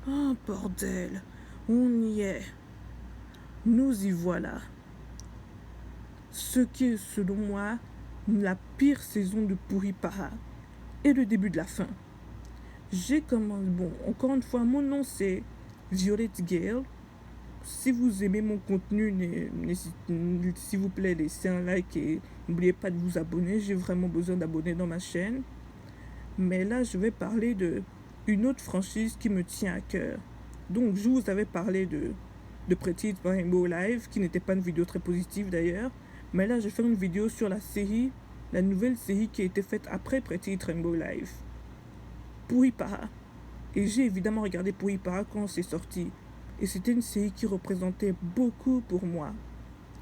Oh bordel, on y est. Nous y voilà. Ce qui est selon moi la pire saison de Pourri-Para et le début de la fin. J'ai commencé... Bon, encore une fois, mon nom c'est Violette Gale. Si vous aimez mon contenu, s'il vous plaît, laissez un like et n'oubliez pas de vous abonner. J'ai vraiment besoin d'abonnés dans ma chaîne. Mais là, je vais parler de une autre franchise qui me tient à cœur. Donc, je vous avais parlé de Pretty Rainbow Live, qui n'était pas une vidéo très positive d'ailleurs. Mais là, je vais faire une vidéo sur la série, la nouvelle série qui a été faite après Pretty Rainbow Live. Pourri-Para. Et j'ai évidemment regardé Pourri-Para quand c'est sorti. Et c'était une série qui représentait beaucoup pour moi.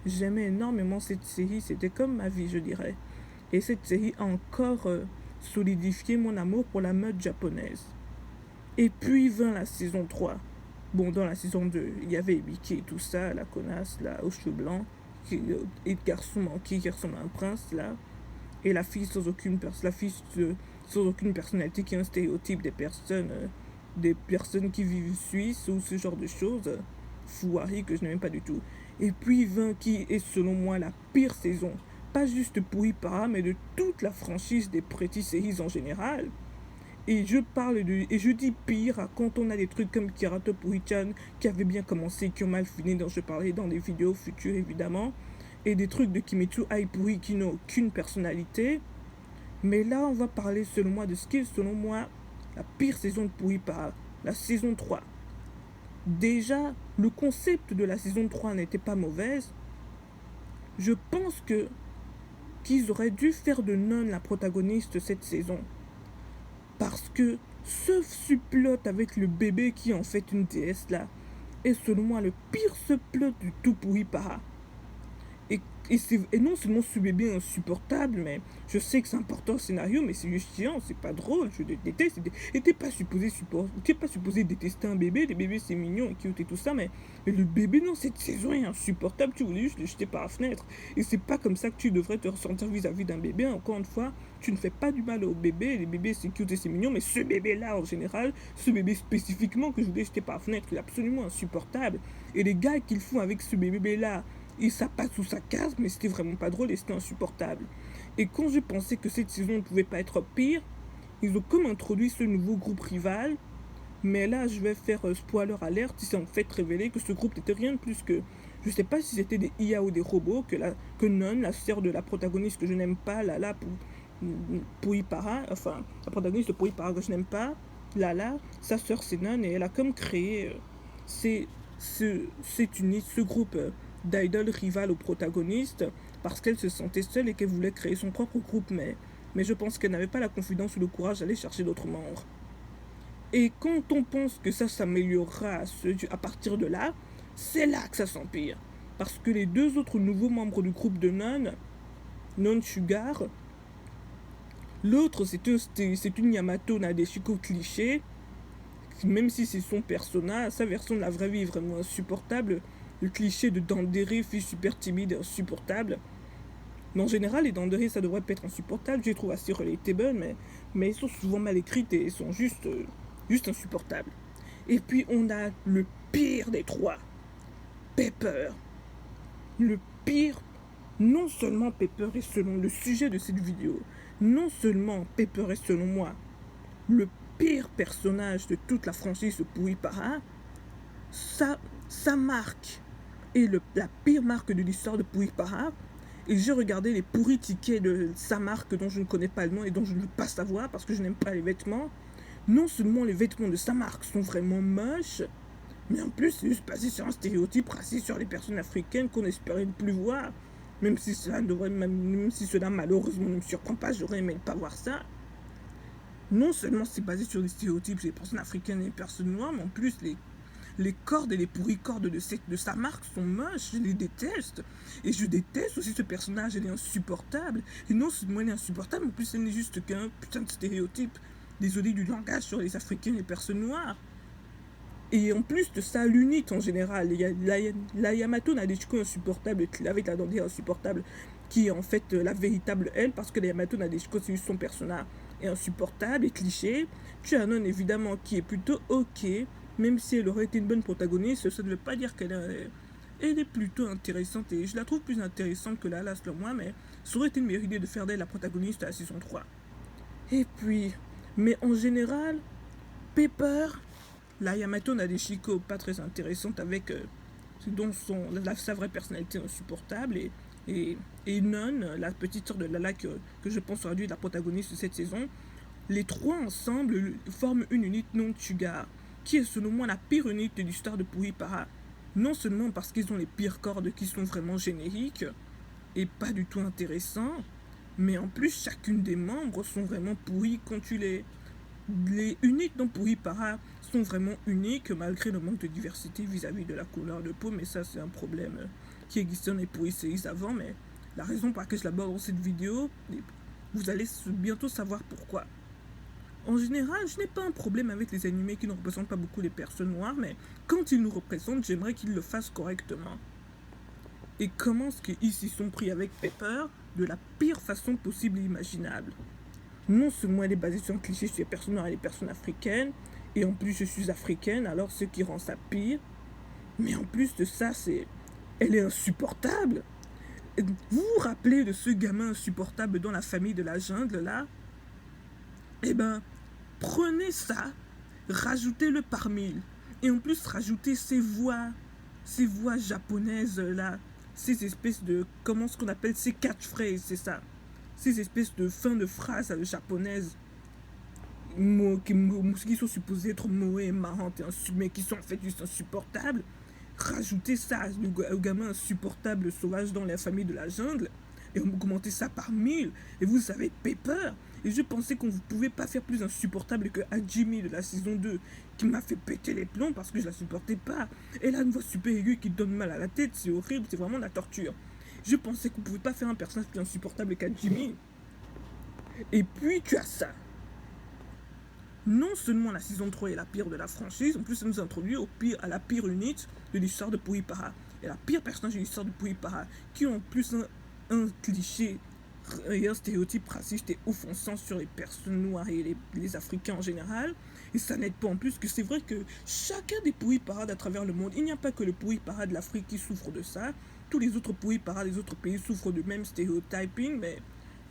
J'aimais énormément cette série, c'était comme ma vie, je dirais. Et cette série a encore solidifié mon amour pour la mode japonaise. Et puis vint la saison 3. Bon, dans la saison 2, il y avait Ebiki et tout ça, la connasse, là, aux cheveux blancs, et le garçon manqué qui ressemble à un prince, là. Et la fille sans aucune, sans aucune personnalité, qui est un stéréotype des personnes qui vivent Suisse ou ce genre de choses. Fouari que je n'aime pas du tout. Et puis vint qui est selon moi la pire saison. Pas juste Pourri-Para, mais de toute la franchise des Pretty Series en général. Et je dis pire à quand on a des trucs comme Kirato Puri-chan qui avaient bien commencé, qui ont mal fini, dont je parlais dans des vidéos futures évidemment. Et des trucs de Kimetsu Aipuri qui n'ont aucune personnalité. Mais là, on va parler selon moi de ce qui est selon moi la pire saison de Pourri-Para, la saison 3. Déjà, le concept de la saison 3 n'était pas mauvaise. Je pense qu'ils auraient dû faire de Non la protagoniste cette saison. Parce que ce subplot avec le bébé qui est en fait une déesse là est selon moi le pire subplot du tout Pourri-Para. Et non seulement ce bébé est insupportable, mais je sais que c'est important au scénario, mais c'est juste chiant, c'est pas drôle, je déteste. Et t'es pas supposé détester un bébé, les bébés c'est mignon et cute et tout ça, mais le bébé dans cette saison est insupportable, tu voulais juste le jeter par la fenêtre. Et c'est pas comme ça que tu devrais te ressentir vis-à-vis d'un bébé, encore une fois, tu ne fais pas du mal au bébé, les bébés c'est cute et c'est mignon, mais ce bébé là en général, ce bébé spécifiquement que je voulais jeter par la fenêtre, il est absolument insupportable. Et les gars qu'ils font avec ce bébé là, et ça passe sous sa case, mais c'était vraiment pas drôle et c'était insupportable. Et quand j'ai pensé que cette saison ne pouvait pas être pire, ils ont comme introduit ce nouveau groupe rival. Mais là, je vais faire spoiler alerte, il s'est en fait révélé que ce groupe n'était rien de plus que... Je sais pas si c'était des IA ou des robots, que Non, la sœur de la protagoniste que je n'aime pas, Lala, pour Ipara, enfin, la protagoniste pour Ipara que je n'aime pas, Lala, sa sœur c'est Non, et elle a comme créé ce groupe d'idoles rivales aux protagonistes parce qu'elle se sentait seule et qu'elle voulait créer son propre groupe, mais je pense qu'elle n'avait pas la confidence ou le courage d'aller chercher d'autres membres. Et quand on pense que ça s'améliorera à partir de là, c'est là que ça s'empire. Parce que les deux autres nouveaux membres du groupe de Non Sugar, l'autre c'est une Yamato Nadeshiko cliché, même si c'est son personnage, sa version de la vraie vie est vraiment insupportable. Le cliché de Dandere, fille super timide et insupportable. Mais en général, les Dandere, ça devrait pas être insupportable. Je les trouve assez relatable, mais ils sont souvent mal écrites et ils sont juste insupportables. Et puis, on a le pire des trois. Pepper. Le pire, non seulement Pepper est selon le sujet de cette vidéo, non seulement Pepper est selon moi le pire personnage de toute la franchise Pourri-Para, sa marque est la pire marque de l'histoire de Pourri-Para. Et j'ai regardé les pourris tickets de sa marque dont je ne connais pas le nom et dont je ne veux pas savoir parce que je n'aime pas les vêtements. Non seulement les vêtements de sa marque sont vraiment moches, mais en plus c'est juste basé sur un stéréotype raciste sur les personnes africaines qu'on espérait ne plus voir. Même si cela malheureusement ne me surprend pas, j'aurais aimé ne pas voir ça. Non seulement c'est basé sur des stéréotypes sur les personnes africaines et les personnes noires, mais en plus les cordes et les pourries cordes de sa marque sont moches, je les déteste. Et je déteste aussi ce personnage, elle est insupportable. Et non seulement elle est insupportable, en plus elle n'est juste qu'un putain de stéréotype. Désolé du langage sur les Africains et les personnes noires. Et en plus de ça, l'unité en général, il y a la Yamato Nadeshiko insupportable, avec la Dandere insupportable, qui est en fait la véritable elle, parce que la Yamato Nadeshiko c'est juste son personnage est insupportable et cliché. Tu as Non évidemment qui est plutôt ok, même si elle aurait été une bonne protagoniste, ça ne veut pas dire elle est plutôt intéressante, et je la trouve plus intéressante que Lala selon moi, mais ça aurait été une meilleure idée de faire d'elle la protagoniste à la saison 3. Et puis, mais en général, Pepper, la Yamato Nadeshiko, pas très intéressante avec dont sa vraie personnalité insupportable, et Non, la petite sœur de Lala que je pense aurait dû être la protagoniste de cette saison. Les trois ensemble forment une unité non Tsuga, qui est selon moi la pire unité de l'histoire de Puri-Para. Non seulement parce qu'ils ont les pires cordes qui sont vraiment génériques et pas du tout intéressants, mais en plus chacune des membres sont vraiment pourries quand tu les uniques dans Puri-Para sont vraiment uniques malgré le manque de diversité vis-à-vis de la couleur de peau, mais ça c'est un problème qui existait dans les Puri séries avant, mais la raison pour laquelle je l'aborde dans cette vidéo, vous allez bientôt savoir pourquoi. En général, je n'ai pas un problème avec les animés qui ne représentent pas beaucoup les personnes noires, mais quand ils nous représentent, j'aimerais qu'ils le fassent correctement. Et comment est-ce qu'ils s'y sont pris avec Pepper de la pire façon possible et imaginable. Non seulement elle est basée sur un cliché sur les personnes noires et les personnes africaines, et en plus je suis africaine, alors ce qui rend ça pire, mais en plus de ça, elle est insupportable. Vous vous rappelez de ce gamin insupportable dans la famille de la jungle, là? Eh ben, prenez ça, rajoutez-le par mille. Et en plus, rajoutez ces voix japonaises là. Ces espèces de, comment est-ce qu'on appelle, ces catchphrases, c'est ça. Ces espèces de fins de phrases japonaises qui sont supposées être moées, marrantes, mais qui sont en fait juste insupportables. Rajoutez ça au gamin insupportable sauvage dans la famille de la jungle et augmentez ça par 1000 et vous avez Pepper. Et je pensais qu'on ne pouvait pas faire plus insupportable que Hajime de la saison 2 qui m'a fait péter les plombs parce que je la supportais pas. Elle a une voix super aiguë qui donne mal à la tête, c'est horrible, c'est vraiment la torture. Je pensais qu'on ne pouvait pas faire un personnage plus insupportable qu'Hajime. Et puis tu as ça. Non seulement la saison 3 est la pire de la franchise, en plus ça nous introduit à la pire unité de l'histoire de Puri-Para. Et la pire personnage de l'histoire de Puri-Para, qui ont en plus un cliché et un stéréotype raciste et offensant sur les personnes noires et les Africains en général. Et ça n'aide pas en plus que c'est vrai que chacun des Puri-Para à travers le monde, il n'y a pas que le Puri-Para de l'Afrique qui souffre de ça. Tous les autres Puri-Para des autres pays souffrent du même stéréotyping,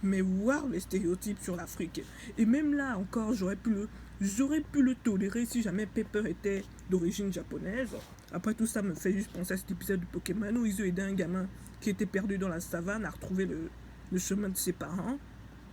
mais wow, les stéréotypes sur l'Afrique. Et même là encore, j'aurais pu le tolérer si jamais Pepper était d'origine japonaise. Après tout ça me fait juste penser à cet épisode de Pokémon où ils ont aidé un gamin qui était perdu dans la savane à retrouver le chemin de ses parents.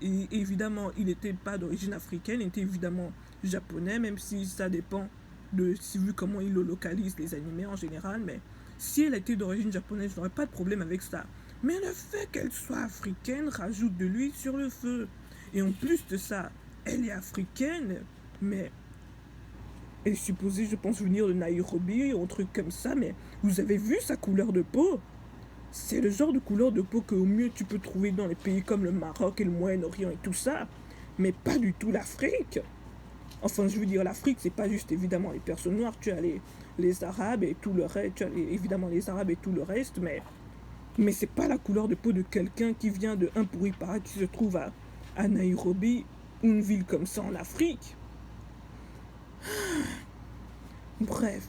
Et évidemment, il n'était pas d'origine africaine, il était évidemment japonais, même si ça dépend de vu comment ils le localisent, les animés en général. Mais si elle était d'origine japonaise, je n'aurais pas de problème avec ça. Mais le fait qu'elle soit africaine rajoute de l'huile sur le feu. Et en plus de ça, elle est africaine, mais elle est supposée, je pense, venir de Nairobi ou un truc comme ça. Mais vous avez vu sa couleur de peau? C'est le genre de couleur de peau qu'au mieux tu peux trouver dans les pays comme le Maroc et le Moyen-Orient et tout ça. Mais pas du tout l'Afrique. Enfin, je veux dire, l'Afrique, c'est pas juste évidemment les personnes noires. Tu as les Arabes et tout le reste. Tu as évidemment les Arabes et tout le reste, mais c'est pas la couleur de peau de quelqu'un qui vient de un Puri-Para qui se trouve à Nairobi, une ville comme ça en Afrique. Bref,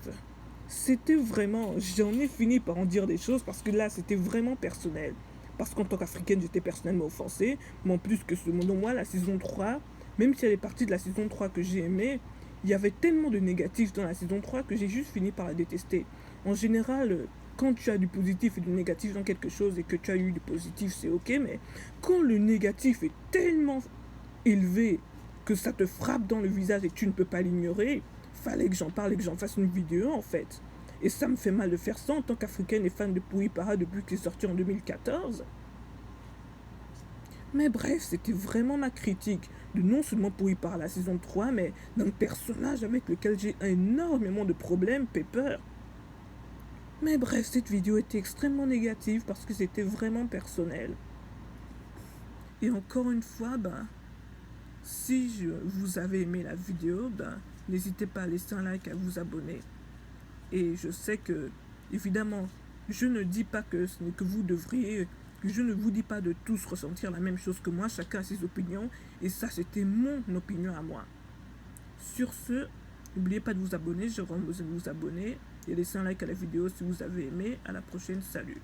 c'était vraiment... J'en ai fini par en dire des choses parce que là, c'était vraiment personnel. Parce qu'en tant qu'Africaine, j'étais personnellement offensée. Mais en plus que ce selon moi, la saison 3, même si elle est partie de la saison 3 que j'ai aimée, il y avait tellement de négatifs dans la saison 3 que j'ai juste fini par la détester. En général, quand tu as du positif et du négatif dans quelque chose et que tu as eu du positif, c'est ok, mais quand le négatif est tellement élevé que ça te frappe dans le visage et que tu ne peux pas l'ignorer, fallait que j'en parle et que j'en fasse une vidéo en fait. Et ça me fait mal de faire ça en tant qu'Africaine et fan de Puri-Para depuis qu'il est sorti en 2014. Mais bref, c'était vraiment ma critique de non seulement Puri-Para la saison 3, mais d'un personnage avec lequel j'ai énormément de problèmes, Pepper. Mais bref, cette vidéo était extrêmement négative parce que c'était vraiment personnel. Et encore une fois, si vous avez aimé la vidéo, n'hésitez pas à laisser un like, à vous abonner. Et je sais que, évidemment, je ne dis pas que ce n'est que vous devriez... Je ne vous dis pas de tous ressentir la même chose que moi, chacun a ses opinions. Et ça, c'était mon opinion à moi. Sur ce, N'oubliez pas de vous abonner, j'ai vraiment besoin de vous abonner. Et laissez un like à la vidéo si vous avez aimé. À la prochaine, salut.